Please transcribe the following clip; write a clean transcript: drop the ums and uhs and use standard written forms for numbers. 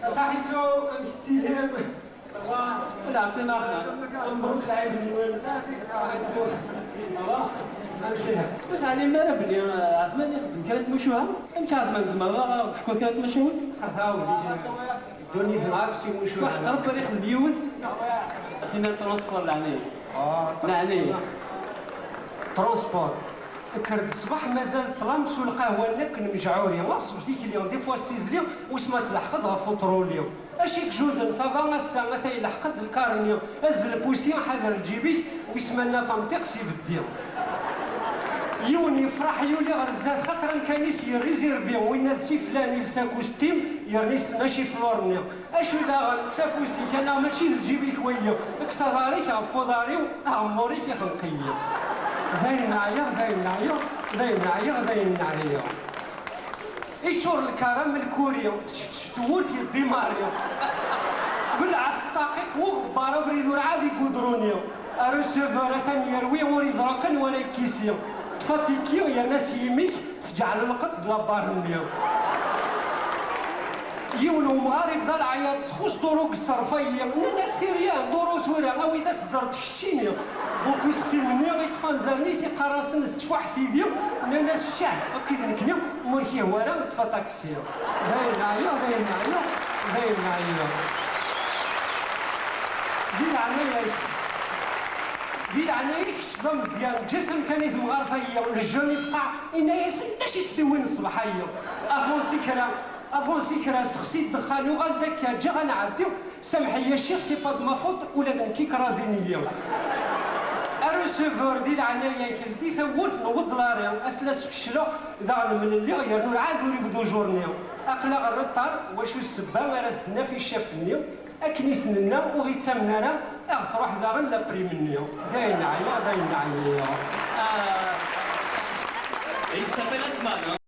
صحيتو مشتي لا سي ما مبروك العيد الجوال صحيتو الله امشيها بس علي ما بلي عثمان يخدم كانت مشوها امشي عثمان زعما حكوا كانت مشهور خاصها دوني زعما شي مشوها واحد راه طريق البيوت هنا ترونسبور العناية العناية ترونسبور كرد الصباح مازال طلمس والقهوه نك مجعوري ما صبتيك اليوم دي فوا ستيزليو وسما تلحقد غفوتروليو اشيك جودن صافا مسا مثلا يلحقد الكارنيو هز البوسيون حذر الجيبيك ويسمى لنا فمتيق سي بديو يوني يفرح يولي غرزات خاطر كان يسير ريزيرفيون وين هادشي فلان يلسا كوستيم يرنيس ماشي فلورنيو اشو دا سافوسي كان ماشي لجيبيك ويا اكسراريك فوداريو عموريك خلقيه باين نعيا باين نعيا باين نعيا باين نعيا يشور الكرم الكوريا تولت يدي ماريو بالعف الطاقيق وغبارة بريدو عادي قدرونيو أرسيفور ثاني يروي وريزراكن ولا كيسيو تفاتيكيو يا ناس يميك تجعل القط بلا بارنيو يولو مغارب ذا العياط سخوص دروك الصرفية من السيريان دورو سوريا أو إذا صدرت شتينيو بوكو ستيمنيو غيتفان زرنيسي قراصن تشوح ثيديو من الناس الشاه أكيد نكنيو موركيه ورا تفاتاكسيو باين عيا باين عيا باين عيا دي العماية دي العناية كتشضم مزيان الجسم كان يثم غرفية والجون يفقع إنا ياسناش يستوين الصباحية أبون سكرة سخسي الدخان وغال داك جا غنعديو سامحي يا شيخ سي با دو فوت ولا نكي كرازينيو الريسيفور ديال العناية كلتي ثوت نوض لاريان أسلاس فشلو داغن من اللي غيرنو عاد يبدو جورنيو أقلا الرطار واشو السبا وراسدنا في شافنيو أكنيس لنا وغيتامنا أغفر داغن لابري منيو داين عيا داين عيا Il s'appelle Atman.